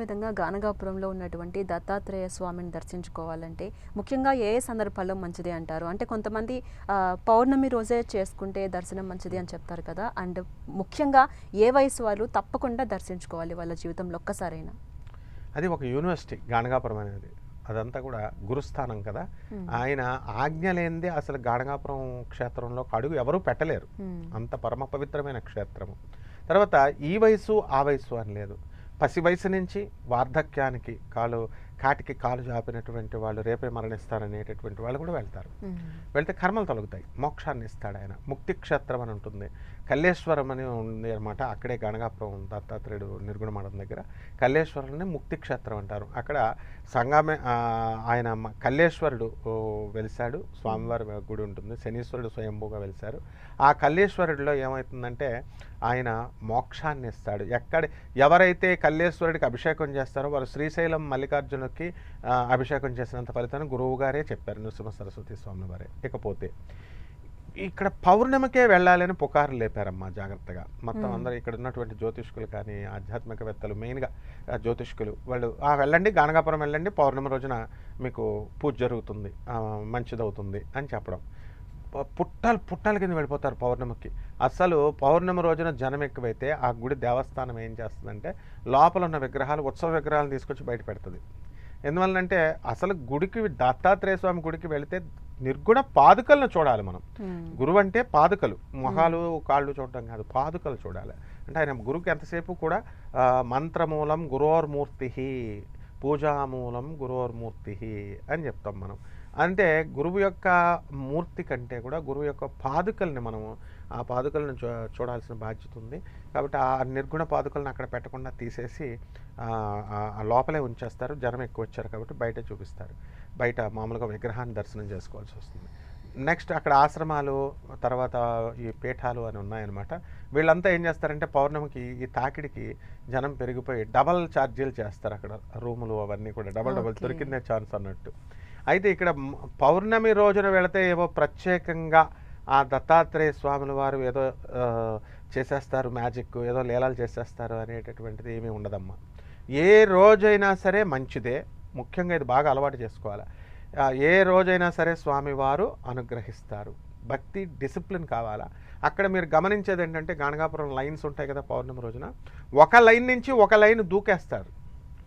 విధంగా గానగాపురంలో ఉన్నటువంటి దత్తాత్రేయ స్వామిని దర్శించుకోవాలంటే ముఖ్యంగా ఏ ఏ సందర్భాల్లో మంచిది అంటారు? అంటే కొంతమంది పౌర్ణమి రోజే చేసుకుంటే దర్శనం మంచిది అని చెప్తారు కదా. అండ్ ముఖ్యంగా ఏ వయసు వాళ్ళు తప్పకుండా దర్శించుకోవాలి వాళ్ళ జీవితంలో ఒక్కసారైనా? అది ఒక యూనివర్సిటీ గానగాపురం అనేది. అదంతా కూడా గురుస్థానం కదా. ఆయన ఆజ్ఞ లేనిదే అసలు గానగాపురం క్షేత్రంలో అడుగు ఎవరూ పెట్టలేరు. అంత పరమ పవిత్రమైన క్షేత్రము. తర్వాత ఈ వయసు ఆ వయసు అని లేదు. పసి వయసు నుంచి వార్ధక్యానికి కాటికి కాలు జాపినటువంటి వాళ్ళు రేపే మరణిస్తారనేటటువంటి వాళ్ళు కూడా వెళ్తారు. వెళ్తే కర్మలు తొలగుతాయి, మోక్షాన్ని ఇస్తాడు ఆయన. ముక్తి క్షేత్రం అని ఉంటుంది, కల్లేశ్వరం అని ఉంది అనమాట. అక్కడే గణగాపురం దత్తాత్రేయుడు నిర్గుణ మఠం దగ్గర కల్లేశ్వరాన్ని ముక్తి క్షేత్రం అంటారు. అక్కడ సంగమే ఆయన కల్లేశ్వరుడు వెలిశాడు, స్వామివారి గుడి ఉంటుంది, శనీశ్వరుడు స్వయంభూగా వెలిశారు. ఆ కల్లేశ్వరుడిలో ఏమవుతుందంటే ఆయన మోక్షాన్ని ఇస్తాడు. ఎవరైతే కల్లేశ్వరుడికి అభిషేకం చేస్తారో వారు శ్రీశైలం మల్లికార్జునకి అభిషేకం చేసినంత ఫలితాన్ని గురువు గారే చెప్పారు, నృసింహ సరస్వతి స్వామి వారే. ఇకపోతే ఇక్కడ పౌర్ణమికే వెళ్ళాలని పుకారు లేపారమ్మా జాగ్రత్తగా. మొత్తం అందరూ ఇక్కడ ఉన్నటువంటి జ్యోతిష్కులు కానీ ఆధ్యాత్మికవేత్తలు, మెయిన్గా జ్యోతిష్కులు వాళ్ళు వెళ్ళండి, గానగాపురం వెళ్ళండి, పౌర్ణమి రోజున మీకు పూజ జరుగుతుంది, మంచిదవుతుంది అని చెప్పడం. పుట్టాల కింద వెళ్ళిపోతారు పౌర్ణమికి. అసలు పౌర్ణమి రోజున జనం ఎక్కువైతే ఆ గుడి దేవస్థానం ఏం చేస్తుందంటే లోపల ఉన్న విగ్రహాలు, ఉత్సవ విగ్రహాలను తీసుకొచ్చి బయట పెడుతుంది. ఎందువల్లంటే అసలు గుడికి, దత్తాత్రేయ స్వామి గుడికి వెళితే నిర్గుణ పాదుకలను చూడాలి మనం. గురువు అంటే పాదుకలు, మొహాలు కాళ్ళు చూడటం కాదు, పాదుకలు చూడాలి. అంటే ఆయన గురువుకి ఎంతసేపు కూడా మంత్రమూలం గురోర్మూర్తి, పూజామూలం గురోర్మూర్తి అని చెప్తాం మనం. అంటే గురువు యొక్క మూర్తి కంటే కూడా గురువు యొక్క పాదుకల్ని మనము ఆ పాదుకలను చూడాల్సిన బాధ్యత ఉంది. కాబట్టి ఆ నిర్గుణ పాదుకలను అక్కడ పెట్టకుండా తీసేసి లోపలే ఉంచేస్తారు. జనం ఎక్కువ వచ్చారు కాబట్టి బయట చూపిస్తారు. బయట మామూలుగా విగ్రహాన్ని దర్శనం చేసుకోవాల్సి వస్తుంది. నెక్స్ట్ అక్కడ ఆశ్రమాలు, తర్వాత ఈ పీఠాలు అని ఉన్నాయన్నమాట. వీళ్ళంతా ఏం చేస్తారంటే పౌర్ణమికి ఈ తాకిడికి జనం పెరిగిపోయి డబల్ ఛార్జీలు చేస్తారు. అక్కడ రూములు అవన్నీ కూడా డబల్ దొరికిందే ఛాన్స్ అన్నట్టు. అయితే ఇక్కడ పౌర్ణమి రోజున వెళితే ఏవో ప్రత్యేకంగా ఆ దత్తాత్రేయ స్వాముల వారు ఏదో చేసేస్తారు, మ్యాజిక్ ఏదో లీలాలు చేసేస్తారు అనేటటువంటిది ఏమీ ఉండదమ్మా. ఏ రోజైనా సరే మంచిదే. ముఖ్యంగా ఇది బాగా అలవాటు చేసుకోవాలి. ఏ రోజైనా సరే స్వామివారు అనుగ్రహిస్తారు. భక్తి, డిసిప్లిన్ కావాలా. అక్కడ మీరు గమనించేది ఏంటంటే గానగాపురం లైన్స్ ఉంటాయి కదా, పౌర్ణమి రోజున ఒక లైన్ నుంచి ఒక లైన్ దూకేస్తారు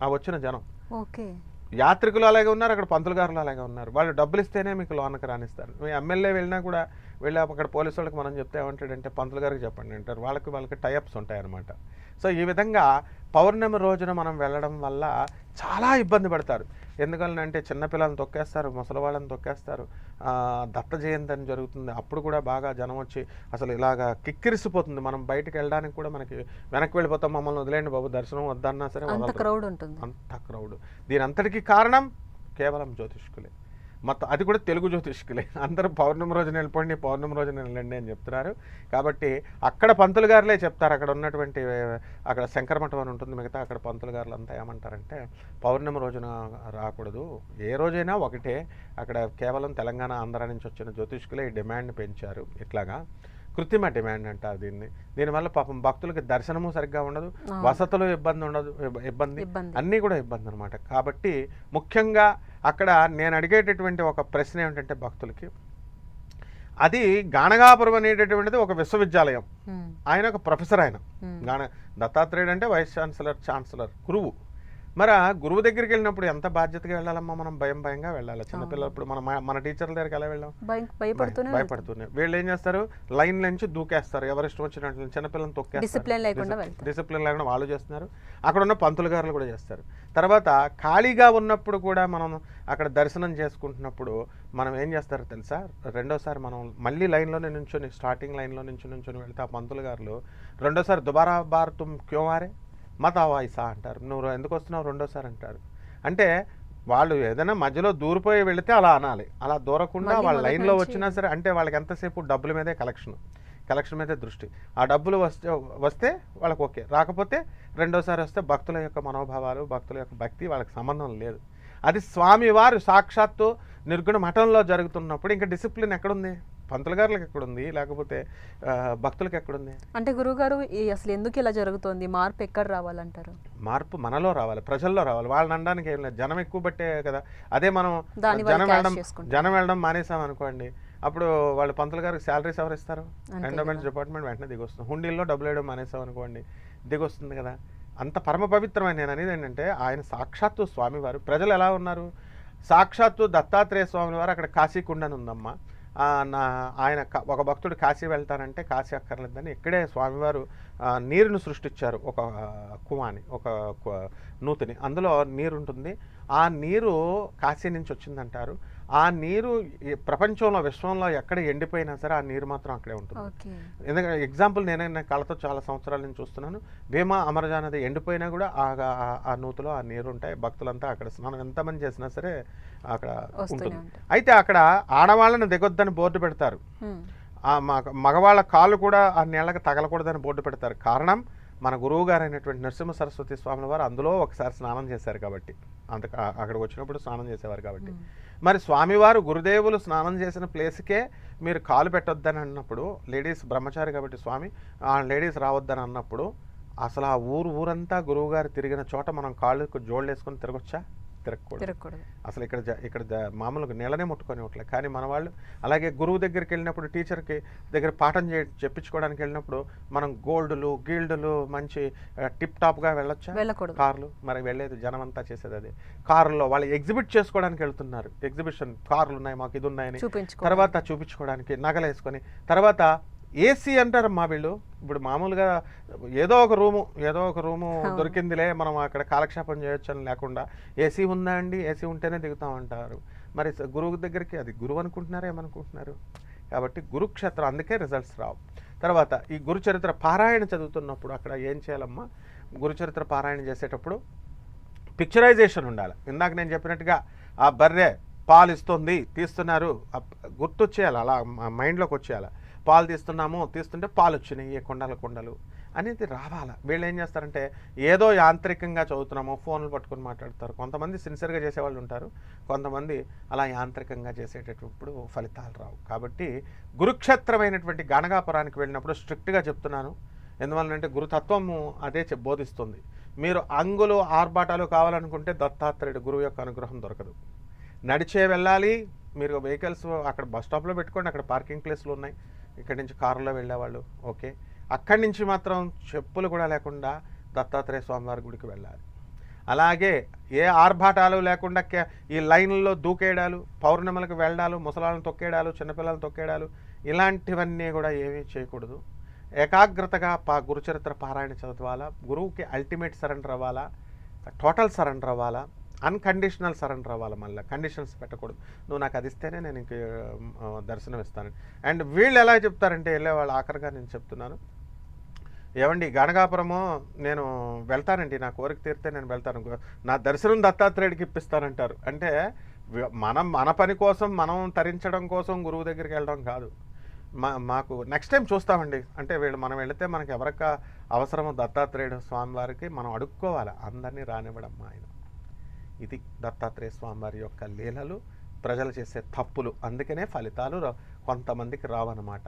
ఆ వచ్చిన జనం. ఓకే, యాత్రికులు అలాగే ఉన్నారు, అక్కడ పంతులు గారులు అలాగే ఉన్నారు. వాళ్ళు డబ్బులు ఇస్తేనే మీకు లోనకి రానిస్తారు. మీ ఎమ్మెల్యే వెళ్ళినా కూడా అక్కడ పోలీసు వాళ్ళకి మనం చెప్తే ఏమంటాడంటే పంతులు గారికి చెప్పండి అంటారు. వాళ్ళకి టైఅప్స్ ఉంటాయన్నమాట. సో ఈ విధంగా పౌర్ణమి రోజున మనం వెళ్ళడం వల్ల చాలా ఇబ్బంది పడతారు. ఎందుకంటే చిన్నపిల్లలను తొక్కేస్తారు, ముసలివాళ్ళని తొక్కేస్తారు. దత్త జయంతి అని జరుగుతుంది, అప్పుడు కూడా బాగా జనం వచ్చి అసలు ఇలాగా కిక్కిరిసిపోతుంది. మనం బయటకు వెళ్ళడానికి కూడా మనకి వెనక్కి వెళ్ళిపోతాం, మమ్మల్ని వదిలేండి బాబు, దర్శనం వద్దన్నా సరే అంత క్రౌడ్ ఉంటుంది. అంత క్రౌడ్. దీని అంతటికీ కారణం కేవలం జ్యోతిష్కులే. మొత్తం అది కూడా తెలుగు జ్యోతిష్కులే. అందరూ పౌర్ణమి రోజున వెళ్ళిపోండి, పౌర్ణమి రోజున వెళ్ళండి అని చెప్తున్నారు. కాబట్టి అక్కడ పంతులు గారులే చెప్తారు. అక్కడ ఉన్నటువంటి అక్కడ శంకరమఠం అని ఉంటుంది, మిగతా అక్కడ పంతులు గారులు అంతా ఏమంటారంటే పౌర్ణమి రోజున రాకూడదు, ఏ రోజైనా ఒకటే. అక్కడ కేవలం తెలంగాణ, ఆంధ్ర నుంచి వచ్చిన జ్యోతిష్కులే ఈ డిమాండ్ పెంచారు. ఇట్లాగా కృత్రిమ డిమాండ్ అంటారు దీన్ని. దీనివల్ల పాపం భక్తులకి దర్శనము సరిగ్గా ఉండదు, వసతులు ఇబ్బంది అన్నీ కూడా ఇబ్బంది అనమాట. కాబట్టి ముఖ్యంగా అక్కడ నేను అడిగేటటువంటి ఒక ప్రశ్న ఏమిటంటే భక్తులకి, అది గానగాపురం అనేటటువంటిది ఒక విశ్వవిద్యాలయం. ఆయన ఒక ప్రొఫెసర్. ఆయన దత్తాత్రేయుడు అంటే వైస్ ఛాన్సలర్, గురువు. మరి ఆ గురువు దగ్గరికి వెళ్ళినప్పుడు ఎంత బాధ్యతగా వెళ్ళాలమ్మా మనం? భయంగా వెళ్ళాలి. చిన్నపిల్లప్పుడు మన టీచర్ల దగ్గరికి ఎలా వెళ్ళాం? భయపడుతూనే. వీళ్ళు ఏం చేస్తారు, లైన్ నుంచి దూకేస్తారు, ఎవరిష్టం వచ్చినట్లు చిన్నపిల్లలను తొక్కేస్తారు. డిసిప్లిన్ లేకుండా వాళ్ళు చేస్తున్నారు. అక్కడ ఉన్న పంతులు గారులు కూడా చేస్తారు. తర్వాత ఖాళీగా ఉన్నప్పుడు కూడా మనం అక్కడ దర్శనం చేసుకుంటున్నప్పుడు మనం ఏం చేస్తారో తెలుసా, రెండోసారి మనం మళ్ళీ లైన్లోనే నుంచొని, స్టార్టింగ్ లైన్లో నుంచొని వెళ్తే ఆ పంతులు గారులు రెండోసారి దుబారా బార్ తుమ్ క్యో మారే మత వాయిసా అంటారు. నువ్వు ఎందుకు వస్తున్నావు రెండోసారి అంటారు. అంటే వాళ్ళు ఏదైనా మధ్యలో దూరిపోయి వెళితే అలా అనాలి. అలా దూరకుండా వాళ్ళ లైన్లో వచ్చినా సరే, అంటే వాళ్ళకి ఎంతసేపు డబ్బుల మీదే కలెక్షన్ మీదే దృష్టి. ఆ డబ్బులు వస్తే వాళ్ళకి ఓకే, రాకపోతే రెండోసారి వస్తే భక్తుల యొక్క మనోభావాలు, భక్తుల యొక్క భక్తి వాళ్ళకి సంబంధం లేదు. అది స్వామివారు సాక్షాత్తు నిర్గుణ మఠంలో జరుగుతున్నప్పుడు ఇంకా డిసిప్లిన్ ఎక్కడుంది? పంతులు గారులకు ఎక్కడుంది, లేకపోతే భక్తులకు ఎక్కడుంది? అంటే గురువుగారు అసలు ఎందుకు ఇలా జరుగుతోంది, మార్పు ఎక్కడ రావాలంటారు? మార్పు మనలో రావాలి, ప్రజల్లో రావాలి. వాళ్ళని అనడానికి ఏం లేదు, జనం ఎక్కువ బట్టే కదా. అదే మనం దాని వల్ల జనం క్యాష్ వెళ్ళడం చేసుకుంటారు. జనం వెళ్ళడం మానేసాం అనుకోండి, అప్పుడు వాళ్ళు పంతులు గారికి శాలరీస్ ఎవరు ఇస్తారు? అంతే ఎండోమెంట్స్ డిపార్ట్మెంట్ వెంటనే దిగొస్తుంది. హుండీల్లో డబ్బులు వేయడం మానేసాం అనుకోండి, దిగొస్తుంది కదా. అంత పరమ పవిత్రమైన నేను అనేది ఏంటంటే, ఆయన సాక్షాత్తు స్వామివారు. ప్రజలు ఎలా ఉన్నారు? సాక్షాత్తు దత్తాత్రేయ స్వామి వారు అక్కడ కాశీకుండని ఉందమ్మా. ఆయన ఒక భక్తుడు కాశీ వెళ్తానంటే కాశీ అక్కర్లేదని ఇక్కడే స్వామివారు నీరును సృష్టించారు. ఒక కువాని, ఒక నూతిని, అందులో నీరు ఉంటుంది. ఆ నీరు కాశీ నుంచి వచ్చిందంటారు. ఆ నీరు ప్రపంచంలో, విశ్వంలో ఎక్కడ ఎండిపోయినా సరే ఆ నీరు మాత్రం అక్కడే ఉంటుంది. ఎందుకంటే ఎగ్జాంపుల్ నేనే కళ్ళతో చాలా సంవత్సరాల నుంచి చూస్తున్నాను. భీమా అమరజా నది ఎండిపోయినా కూడా ఆ నూతిలో ఆ నీరు ఉంటాయి. భక్తులంతా అక్కడ స్నానం ఎంతమంది చేసినా సరే అక్కడ ఉంటుంది. అయితే అక్కడ ఆడవాళ్ళని దిగొద్దని బోర్డు పెడతారు. మగవాళ్ళ కాళ్ళు కూడా ఆ నీళ్ళకి తగలకూడదని బోర్డు పెడతారు. కారణం మన గురువు గారు అయినటువంటి నరసింహ సరస్వతి స్వాముల వారు అందులో ఒకసారి స్నానం చేశారు కాబట్టి, అక్కడికి వచ్చినప్పుడు స్నానం చేసేవారు కాబట్టి. మరి స్వామివారు గురుదేవులు స్నానం చేసిన ప్లేస్కే మీరు కాలు పెట్టొద్దని అన్నప్పుడు, లేడీస్ బ్రహ్మచారి కాబట్టి స్వామి లేడీస్ రావద్దని అన్నప్పుడు, అసలు ఆ ఊరంతా గురువు గారు తిరిగిన చోట మనం కాళ్ళకు జోళ్ళు వేసుకొని తిరగొచ్చా? తిరగకూడదు. అసలు ఇక్కడ మామూలుగా నెలనే ముట్టుకొని ఉండలే. కానీ మన వాళ్ళు అలాగే గురువు దగ్గరికి వెళ్ళినప్పుడు, టీచర్కి దగ్గర పాఠం చెప్పించుకోవడానికి వెళ్ళినప్పుడు మనం గీల్డ్లు మంచి టిప్ టాప్గా వెళ్ళొచ్చా? వెళ్ళకూడదు. కార్లు మరి వెళ్ళేది జనం అంతా చేసేది అదే. కారులో వాళ్ళు ఎగ్జిబిట్ చేసుకోవడానికి వెళ్తున్నారు. ఎగ్జిబిషన్ కార్లు ఉన్నాయి, మాకు ఇది ఉన్నాయని, తర్వాత చూపించుకోవడానికి నగలు వేసుకొని, తర్వాత ఏసీ అంటారమ్మా వీళ్ళు. ఇప్పుడు మామూలుగా ఏదో ఒక రూము దొరికిందిలే, మనం అక్కడ కాలక్షేపం చేయొచ్చు అని లేకుండా ఏసీ ఉందా అండి, ఏసీ ఉంటేనే దిగుతామంటారు. మరి గురువు దగ్గరికి అది గురువు అనుకుంటున్నారా, ఏమనుకుంటున్నారు? కాబట్టి గురుక్షేత్రం, అందుకే రిజల్ట్స్ రావు. తర్వాత ఈ గురుచరిత్ర పారాయణ చదువుతున్నప్పుడు అక్కడ ఏం చేయాలమ్మా? గురుచరిత్ర పారాయణ చేసేటప్పుడు పిక్చరైజేషన్ ఉండాలి. ఇందాక నేను చెప్పినట్టుగా ఆ బర్రె పాలు ఇస్తుంది, తీస్తున్నారు, గుర్తొచ్చేయాలి, అలా మైండ్లోకి వచ్చేయాలి. పాలు తీస్తుంటే పాలు వచ్చినాయి, కొండలు అనేది రావాలా. వీళ్ళు ఏం చేస్తారంటే ఏదో యాంత్రికంగా చదువుతున్నామో ఫోన్లు పట్టుకొని మాట్లాడతారు. కొంతమంది సిన్సియర్గా చేసేవాళ్ళు ఉంటారు, కొంతమంది అలా యాంత్రికంగా చేసేటప్పుడు ఫలితాలు రావు. కాబట్టి గురుక్షేత్రమైనటువంటి గణగాపురానికి వెళ్ళినప్పుడు స్ట్రిక్ట్గా చెప్తున్నాను. ఎందువల్లంటే గురుతత్వము అదే బోధిస్తుంది. మీరు అంగులు ఆర్భాటాలు కావాలనుకుంటే దత్తాత్రేయుడు గురువు యొక్క అనుగ్రహం దొరకదు. నడిచే వెళ్ళాలి. మీరు వెహికల్స్ అక్కడ బస్ స్టాప్లో పెట్టుకోండి, అక్కడ పార్కింగ్ ప్లేస్లు ఉన్నాయి. ఇక్కడి నుంచి కారులో వెళ్ళేవాళ్ళు ఓకే. అక్కడి నుంచి మాత్రం చెప్పులు కూడా లేకుండా దత్తాత్రేయ స్వామివారి గుడికి వెళ్ళాలి. అలాగే ఏ ఆర్భాటాలు లేకుండా ఈ లైన్లో దూకేయడాలు, పౌర్ణిమలకు వెళ్ళడాలు, ముసలాలను తొక్కేయడాలు, చిన్నపిల్లలను తొక్కేయడాలు, ఇలాంటివన్నీ కూడా ఏమీ చేయకూడదు. ఏకాగ్రతగా గురుచరిత్ర పారాయణ చదవాలా. గురువుకి అల్టిమేట్ సరెండర్ అవ్వాలా, టోటల్ సరెండర్ అవ్వాలా, అన్కండిషనల్ సరెండర్ అవ్వాలి. మళ్ళీ కండిషన్స్ పెట్టకూడదు. నువ్వు నాకు అది ఇస్తేనే నేను ఇంక దర్శనం ఇస్తాను. అండ్ వీళ్ళు ఎలా చెప్తారంటే వెళ్ళేవాళ్ళు, ఆఖరిగా నేను చెప్తున్నాను, ఏమండి గణగాపురము నేను వెళ్తానండి, నా కోరిక తీరితే నేను వెళ్తాను, నా దర్శనం దత్తాత్రేయుడికి ఇప్పిస్తానంటారు. అంటే మన పని కోసం, మనం తరించడం కోసం గురువు దగ్గరికి వెళ్ళడం కాదు. మాకు నెక్స్ట్ టైం చూస్తామండి అంటే మనం వెళితే మనకి ఎవరికి అవసరమో దత్తాత్రేయుడు స్వామివారికి మనం అడుక్కోవాలి, అందరినీ రానివ్వడం ఆయన. ఇది దత్తాత్రేయ స్వామివారి యొక్క లీలలు, ప్రజలు చేసే తప్పులు. అందుకనే ఫలితాలు కొంతమందికి రావన్నమాట.